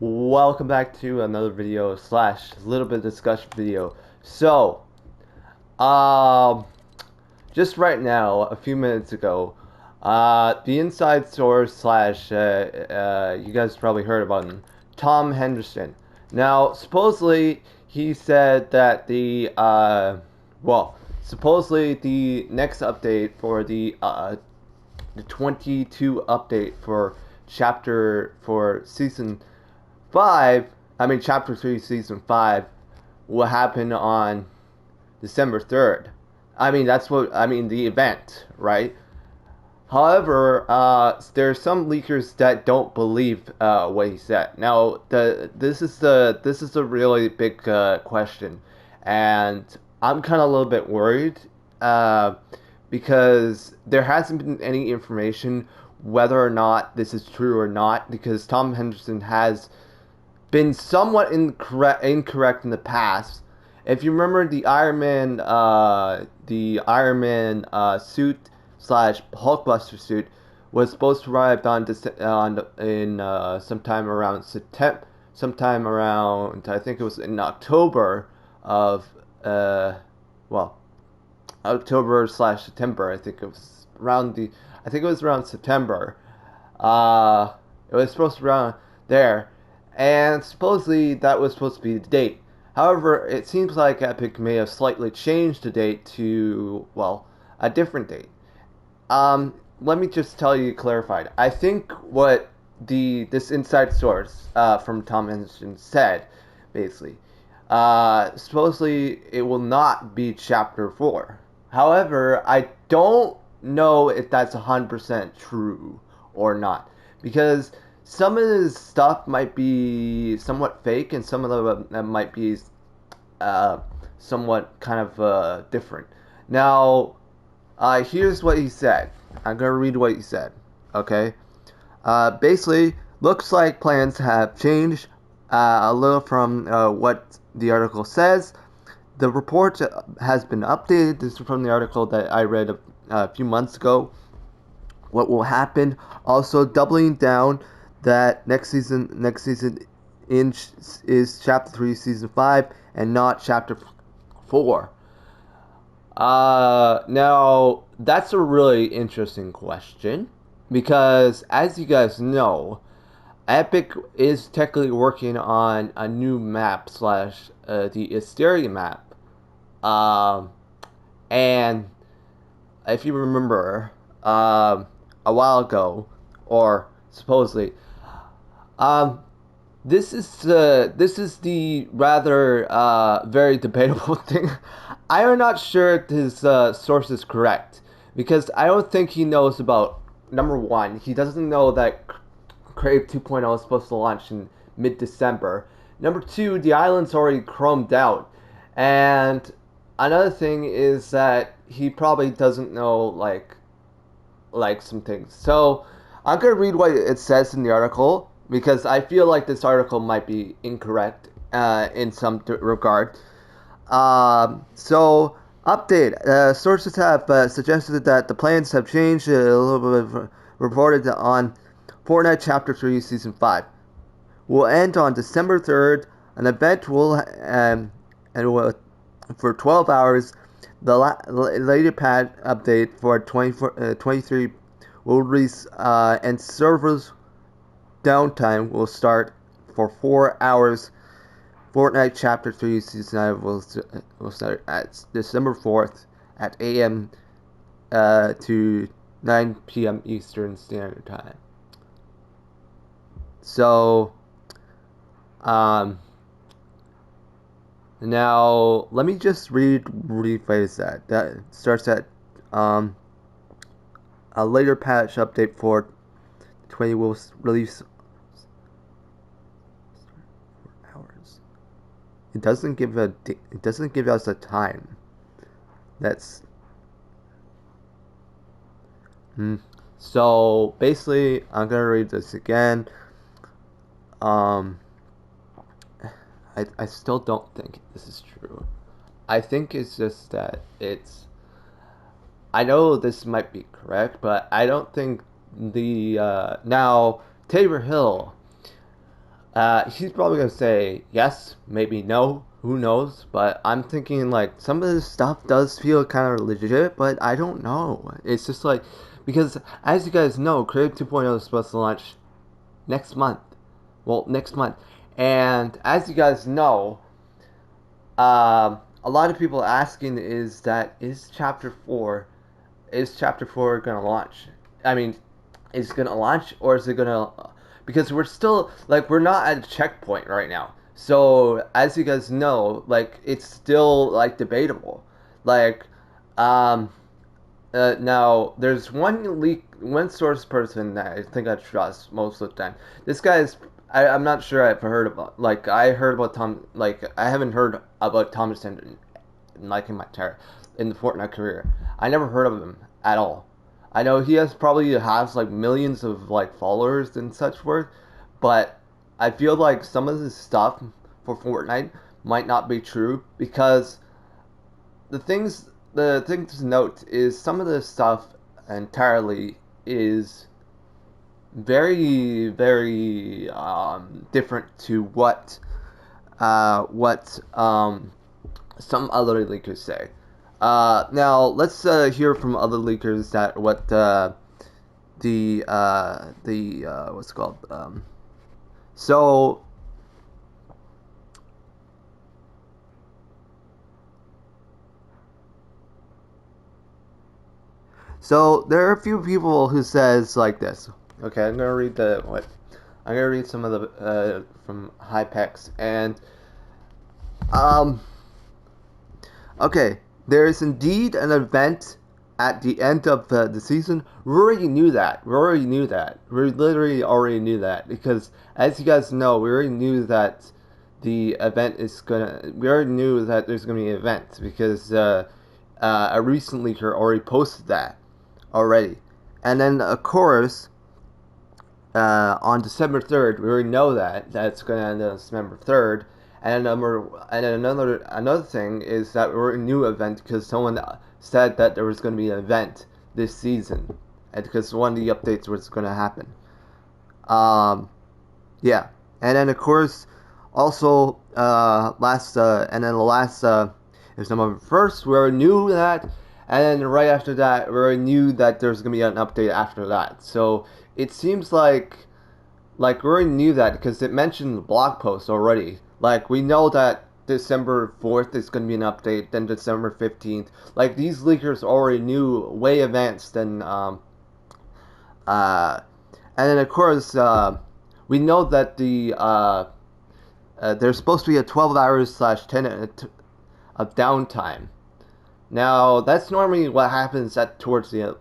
Welcome back to another video slash little bit discussion video. So, um, just right now, a few minutes ago, the inside source slash, you guys probably heard about him, Tom Henderson. Now, supposedly, he said that supposedly the next update for the 22 update for season 5, chapter 3, season 5, will happen on December 3rd. The event, right? However, there's some leakers that don't believe what he said. Now, this is a really big question, and I'm kind of a little bit worried uh, because there hasn't been any information whether or not this is true or not. Because Tom Henderson has been somewhat incorrect in the past. If you remember the Iron Man suit slash Hulkbuster suit was supposed to arrive on in sometime around September, sometime around, I think it was in October of well October slash September. I think it was around September. It was supposed to be around there, and supposedly that was supposed to be the date. However, it seems like Epic may have slightly changed the date to, well, a different date. Let me just tell you, clarified. I think what this inside source from Tom Henderson said, basically, supposedly it will not be Chapter 4. However, I don't know if that's 100% true or not, because some of this stuff might be somewhat fake, and some of them might be uh, somewhat kind of different. Now, here's what he said. I'm gonna read what he said. Okay. Basically, looks like plans have changed a little from what the article says. The report has been updated. This is from the article that I read a few months ago. What will happen? Also, doubling down that next season is Chapter 3, Season 5, and not Chapter 4. Now, that's a really interesting question because, as you guys know, Epic is technically working on a new map slash the Hysteria map. Um, and if you remember, a while ago, or supposedly, um, this is the rather very debatable thing. I am not sure if his source is correct because I don't think he knows about number one. He doesn't know that Crave 2.0 is supposed to launch in mid-December. Number two, the island's already chromed out, and another thing is that he probably doesn't know like some things. So I'm gonna read what it says in the article because I feel like this article might be incorrect in some regard. So update. Sources have suggested that the plans have changed a little bit. Reported on Fortnite Chapter 3 Season 5 will end on December 3rd. An event will for 12 hours. The later patch update for 23 will release, and servers downtime will start for 4 hours. Fortnite Chapter 3 Season 9 will start at December 4th at AM to 9 p.m. Eastern Standard Time. So, now let me just rephrase that. That starts at a later patch update for 20 will release hours. It doesn't give us a time. That's So basically, I'm gonna read this again. I still don't think this is true. I think it's just that I know this might be correct, but I don't think now Tabor Hill He's probably gonna say yes, maybe no, who knows? But I'm thinking like some of this stuff does feel kind of legit, but I don't know. It's just like because as you guys know, Creative 2.0 is supposed to launch next month. Well, next month, and as you guys know, a lot of people asking is Chapter 4 gonna launch? I mean, is it gonna launch or is it gonna? Because we're still like we're not at a checkpoint right now. So as you guys know, like it's still like debatable. Like, um, now there's one source person that I think I trust most of the time. This guy is. I'm not sure I've heard about. Like I heard about Tom. Like I haven't heard about Thomas like in my entire in the Fortnite career. I never heard of him at all. I know he has like millions of like followers and such forth, but I feel like some of this stuff for Fortnite might not be true because the thing to note is some of this stuff entirely is very different to what some other leakers say. Now let's hear from other leakers that what the what's it called so there are a few people who says like this. Okay, I'm gonna read the what I'm gonna read some of the from Hypex and um okay, there is indeed an event at the end of the season. We already knew that. We literally already knew that because, as you guys know, we already knew that the event is gonna. We already knew that there's gonna be an event because a recent leaker already posted that already, and then of course. On December 3rd, we already know that that's going to end on December 3rd, and another thing is that we're a new event because someone said that there was going to be an event this season, and because one of the updates was going to happen. Yeah, and then of course, also and then the last is November 1st. We already knew that, and then right after that, we already knew that there's going to be an update after that. So it seems like we already knew that because it mentioned the blog post already. Like we know that December 4th is going to be an update, then December 15th. Like these leakers already knew way advanced than and then of course we know that there's supposed to be a 12 hours slash 10 of downtime. Now that's normally what happens towards the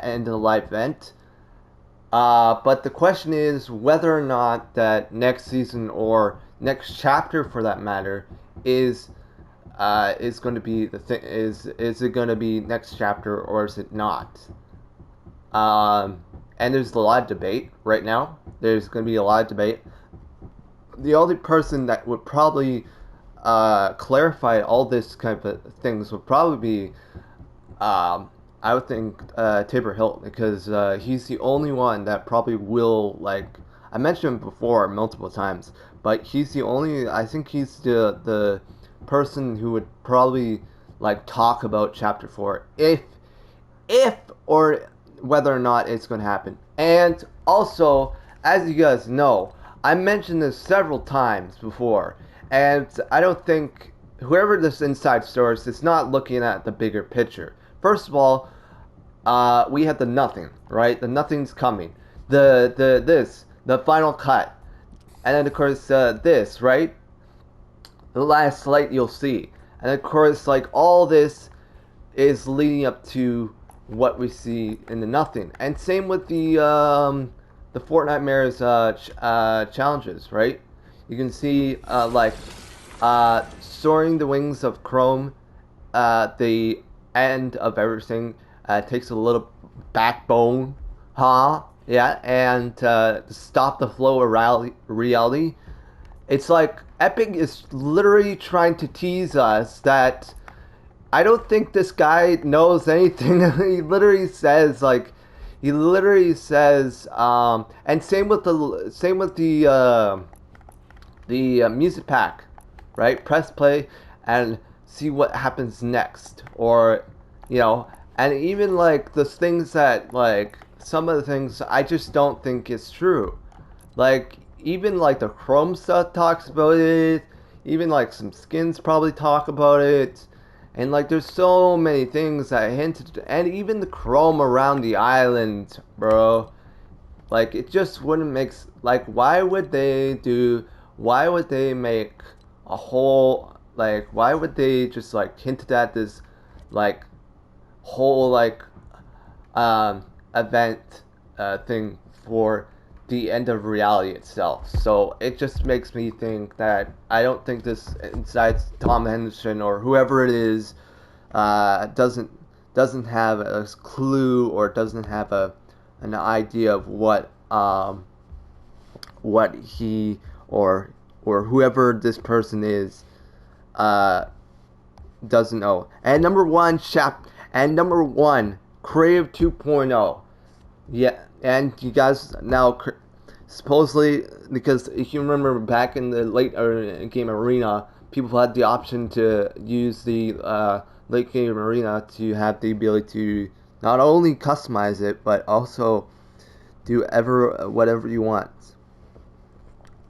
end of the live event. But the question is whether or not that next season or next chapter, for that matter, is going to be the thing. Is it going to be next chapter or is it not? And there's a lot of debate right now. There's going to be a lot of debate. The only person that would probably clarify all this kind of things would probably be I would think Tabor Hilt because he's the only one that probably will like I mentioned him before multiple times, but he's the only I think he's the person who would probably like talk about Chapter 4 if or whether or not it's going to happen. And also, as you guys know, I mentioned this several times before, and I don't think whoever this inside source is not looking at the bigger picture. First of all, we have the nothing, right? The nothing's coming. The final cut, and then of course this, right? The last light you'll see, and of course like all this is leading up to what we see in the nothing, and same with the Fortnite Mirrors challenges, right? You can see soaring the wings of Chrome, the end of everything takes a little backbone, huh? Yeah, and stop the flow of reality. It's like Epic is literally trying to tease us that I don't think this guy knows anything. He literally says, and same with the the music pack, right? Press play and see what happens next, or you know, and even like the things that like some of the things I just don't think is true. Like even like the Chrome stuff talks about it. Even like some skins probably talk about it. And like there's so many things that hinted, and even the Chrome around the island, bro. Like it just wouldn't make like why would they make a whole like why would they just like hinted at this like whole like event thing for the end of reality itself. So it just makes me think that I don't think this incites Tom Henderson or whoever it is doesn't have a clue or doesn't have an idea of what he or whoever this person is uh, doesn't know. And number one, Crave 2.0. Yeah, and you guys now supposedly because if you remember back in the late game arena, people had the option to use the late game arena to have the ability to not only customize it but also do ever whatever you want.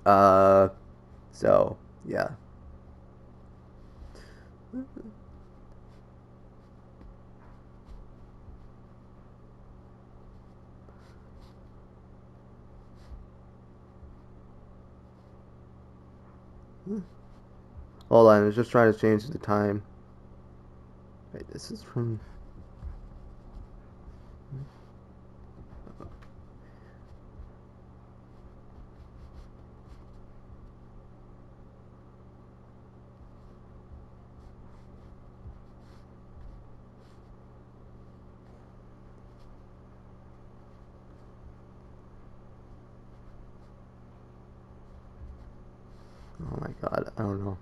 Uh, so yeah. Hold on, I was just trying to change the time. Wait, this is from. Oh my god, I don't know.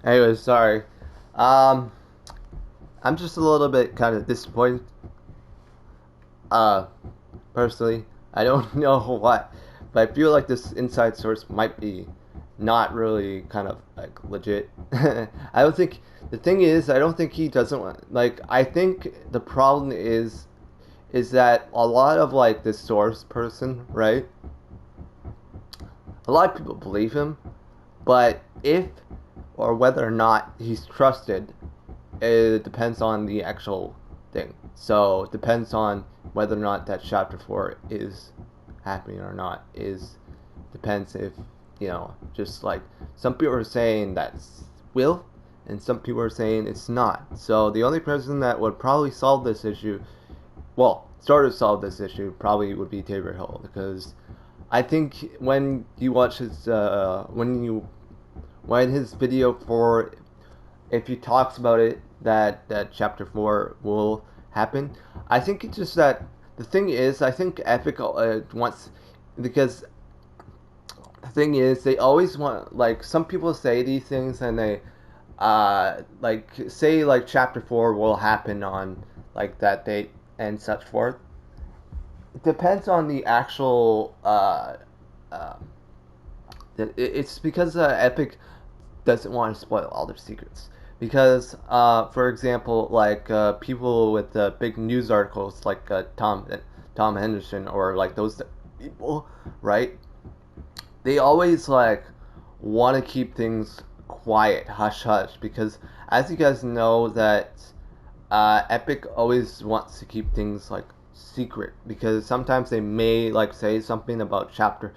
Anyways, sorry. Um, I'm just a little bit kind of disappointed. Uh, Personally, I don't know what, but I feel like this inside source might be not really kind of like legit. I don't think the thing is I don't think he doesn't want like I think the problem is that a lot of like this source person, right? A lot of people believe him, but if or whether or not he's trusted, it depends on the actual thing. So it depends on whether or not that chapter 4 is happening or not. Is depends if just like some people are saying that's will, and some people are saying it's not. So the only person that would probably solve this issue, well, start to solve this issue, probably would be Tabor Hill because I think when you watch his when his video for if he talks about it that chapter 4 will happen. I think it's just that the thing is I think Epic wants because the thing is they always want like some people say these things and they like say like chapter 4 will happen on like that date and such forth. It depends on the actual uh, it's because Epic doesn't want to spoil all their secrets. Because, for example, like people with big news articles, like Tom Henderson, or like those people, right? They always like want to keep things quiet, hush hush, because as you guys know that Epic always wants to keep things like secret because sometimes they may like say something about chapter.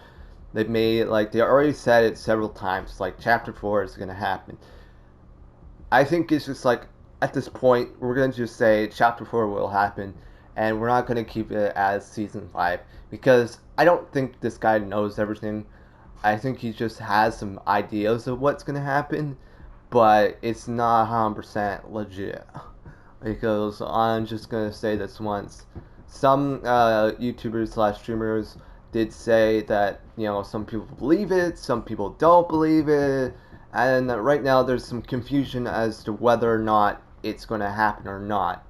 They may like they already said it several times. Like chapter 4 is gonna happen. I think it's just like at this point we're gonna just say chapter 4 will happen, and we're not gonna keep it as season 5 because I don't think this guy knows everything. I think he just has some ideas of what's gonna happen, but it's not 100% legit. Because I'm just gonna say this once. Some YouTubers slash streamers did say that some people believe it, some people don't believe it, and right now there's some confusion as to whether or not it's going to happen or not.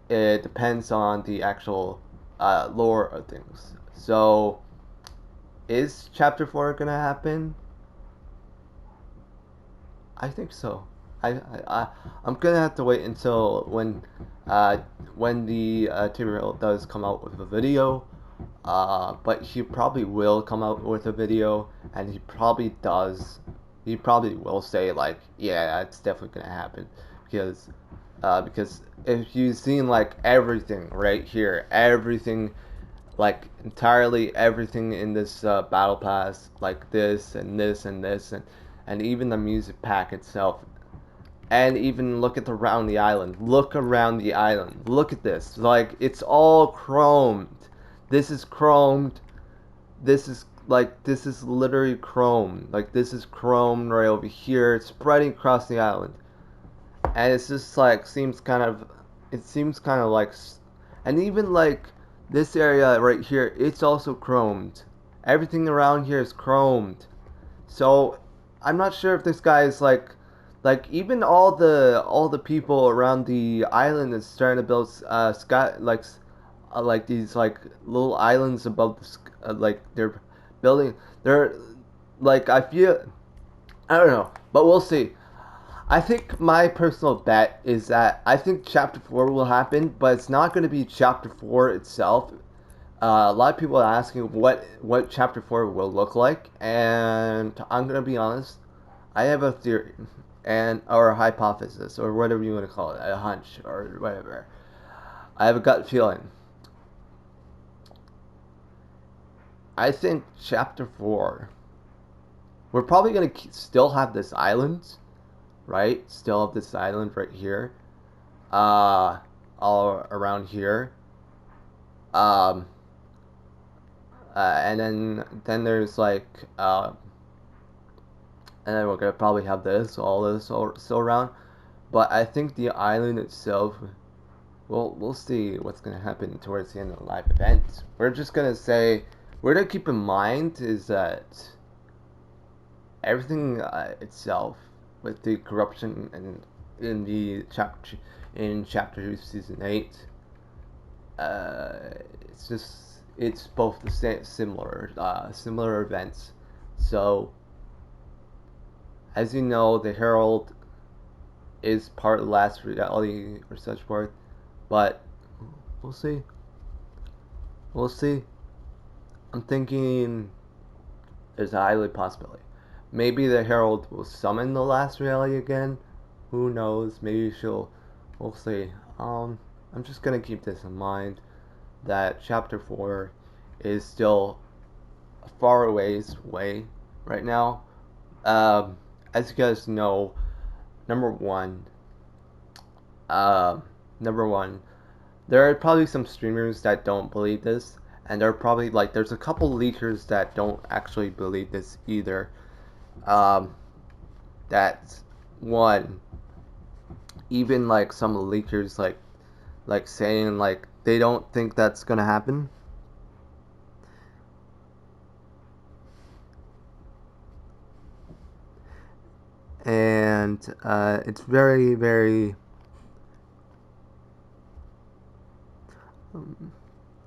It depends on the actual lore of things. So, is Chapter 4 going to happen? I think so. I I'm gonna have to wait until uh when the tutorial does come out with a video. But he probably will come out with a video, and he probably does. He probably will say like, yeah, it's definitely gonna happen, because if you've seen like everything right here, everything, like entirely everything in this battle pass, like this and this and this and even the music pack itself, and even look at the around the island. Look around the island. Look at this. Like it's all chromed. This is chromed. This is literally chrome. Like this is chrome right over here, spreading across the island, and it's just like seems kind of. It seems kind of like, and even like this area right here, it's also chromed. Everything around here is chromed. So I'm not sure if this guy is like even all the people around the island is starting to build sky like these like little islands above the like they're building. They're like I feel I don't know, but we'll see. I think my personal bet is that I think Chapter 4 will happen, but it's not going to be Chapter 4 itself. A lot of people are asking what Chapter 4 will look like, and I'm going to be honest, I have a theory, and or a hypothesis, or whatever you want to call it, a hunch, or whatever. I have a gut feeling. I think Chapter 4, we're probably going to still have this island, right? Still have this island right here, uh, all around here. Um, and then there's like, and then we're gonna probably have all this all still around. But I think the island itself, we'll see what's gonna happen towards the end of the live event. We're just gonna say, we're gonna keep in mind is that everything itself with the corruption and in the chapter 2 season 8, uh, it's both the similar events. So as you know, the Herald is part of the last reality or such forth, but we'll see. We'll see. I'm thinking there's a highly possibility. Maybe the Herald will summon the last reality again. Who knows? Maybe she'll. We'll see. I'm just gonna keep this in mind that Chapter 4 is still a far ways away right now. As you guys know, number one, uh, number one, there are probably some streamers that don't believe this, and there are probably like there's a couple leakers that don't actually believe this either. Um, that's one. Even like some leakers like saying like they don't think that's gonna happen. And it's very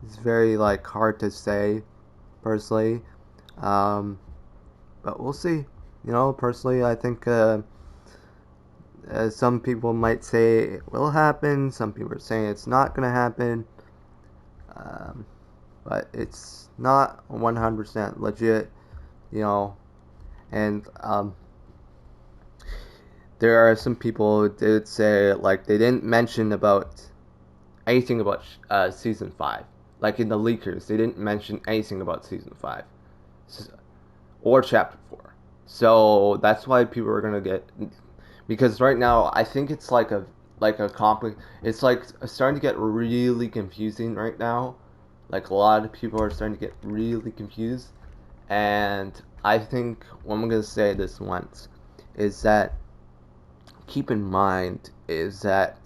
it's very like hard to say personally, but we'll see. You know, personally, I think some people might say it will happen. Some people are saying it's not gonna happen, um, but it's not 100% legit. You know, and there are some people who did say like they didn't mention about anything about season 5. Like in the leakers, they didn't mention anything about season 5 or chapter 4. So that's why people are gonna get, because right now I think it's like a complex. It's like starting to get really confusing right now. Like a lot of people are starting to get really confused, and I think what I'm gonna say this once is that keep in mind is that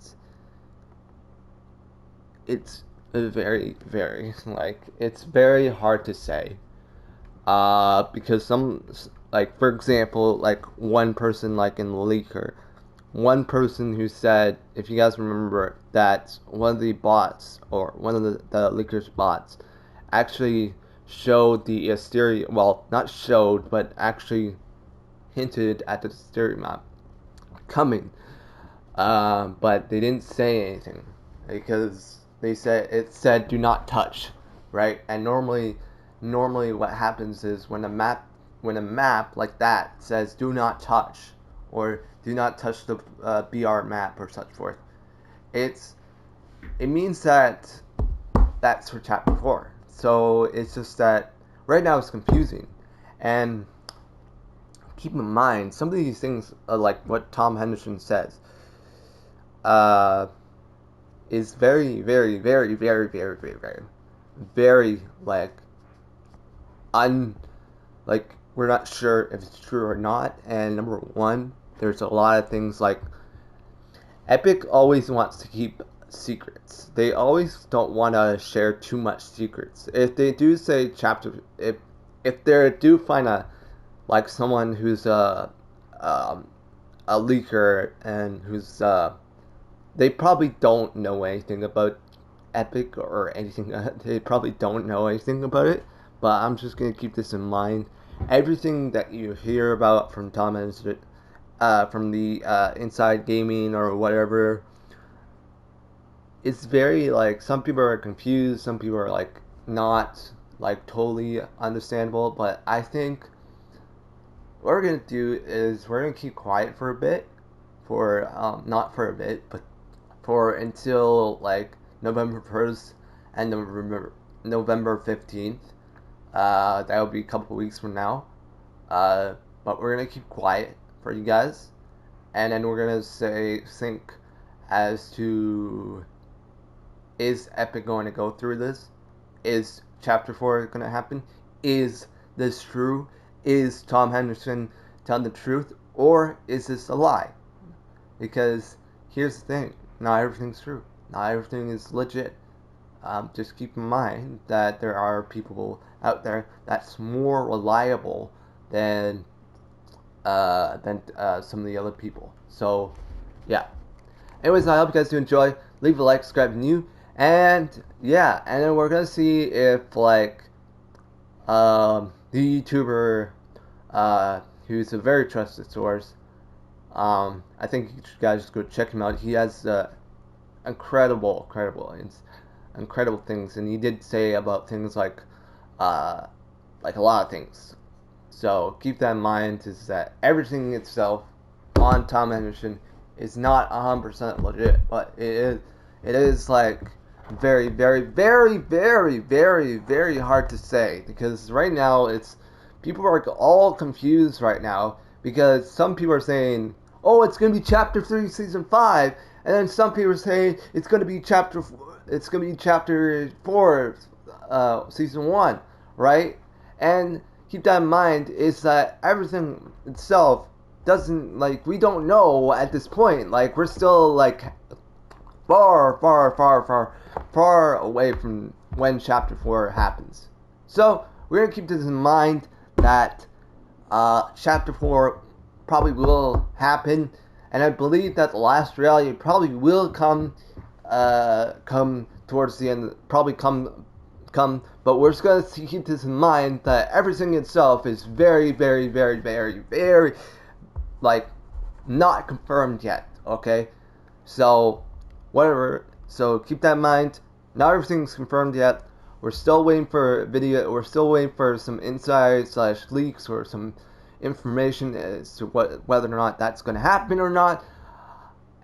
it's very like it's very hard to say because some, like for example, like one person like in the leaker, one person who said, if you guys remember, that one of the bots or one of the leaker's bots actually showed the Asteria, well not showed but actually hinted at the Asteria map, coming. But they didn't say anything because it said do not touch, right? And normally what happens is when a map like that says do not touch or do not touch the BR map or such forth, it means that that's for chapter 4. So it's just that right now it's confusing, and keep in mind some of these things, like what Tom Henderson says, is very, very, very, very, very, very, very, very like like we're not sure if it's true or not. And number one, there's a lot of things like Epic always wants to keep secrets. They always don't want to share too much secrets. If they do say if they do find someone who's a leaker and who's they probably don't know anything about Epic or anything. They probably don't know anything about it. But I'm just gonna keep this in mind. Everything that you hear about from Tom Henderson, from the Inside Gaming or whatever, it's very like some people are confused. Some people are like not like totally understandable. But I think what we're gonna do is we're gonna keep quiet for a bit, for not for a bit, but for until like November 1st and November 15th. That will be a couple weeks from now. But we're gonna keep quiet for you guys, and then we're gonna think as to, is Epic going to go through this? Is Chapter 4 going to happen? Is this true? Is Tom Henderson telling the truth? Or is this a lie? Because here's the thing. Not everything's true. Not everything is legit. Just keep in mind that there are people out there that's more reliable than some of the other people. So, yeah. Anyways, I hope you guys do enjoy. Leave a like, subscribe if new, and yeah. And then we're gonna see if the YouTuber who's a very trusted source. I think you guys just go check him out. He has incredible things, and he did say about things like a lot of things. So keep that in mind, is that everything itself on Tom Henderson is not 100% legit, but it is like very, very, very, very, very, very hard to say, because right now people are all confused right now, because some people are saying, oh, it's going to be Chapter 3 Season 5, and then some people are saying it's going to be Chapter 4 Season 1, right? And keep that in mind, is that everything itself doesn't, like, we don't know at this point. Like, we're still like far away from when Chapter 4 happens. So we're gonna keep this in mind, that Chapter 4 probably will happen, and I believe that the last reality probably will come towards the end. Probably come. But we're just gonna keep this in mind, that everything itself is very, very, very, very, very, like, not confirmed yet. Okay, so whatever. So keep that in mind. Not everything's confirmed yet. We're still waiting for a video. We're still waiting for some insights / leaks or some information as to whether or not that's going to happen or not.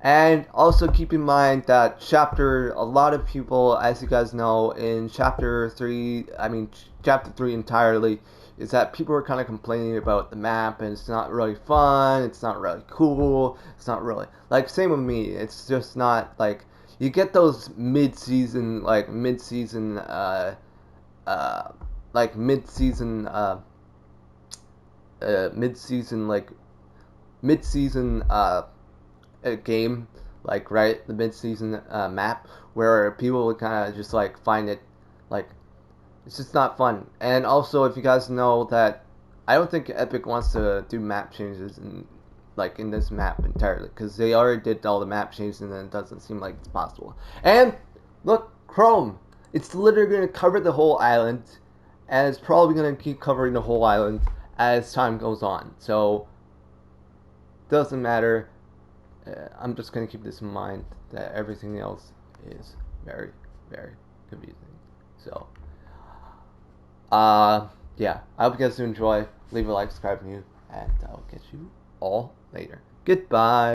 And also keep in mind that a lot of people, as you guys know, in Chapter 3 entirely, is that people are kind of complaining about the map, and it's not really fun, it's not really cool, it's not really, like, same with me, it's just not, like, you get those mid-season, a game, like, right, the mid-season map, where people would kind of just like find it like it's just not fun. And also, if you guys know that I don't think Epic wants to do map changes in this map entirely, because they already did all the map changes and then it doesn't seem like it's possible. And look, Chrome, it's literally going to cover the whole island, and it's probably going to keep covering the whole island as time goes on. So doesn't matter. I'm just gonna keep this in mind that everything else is very, very confusing. So, yeah, I hope you guys do enjoy. Leave a like, subscribe, and I'll catch you all later. Goodbye.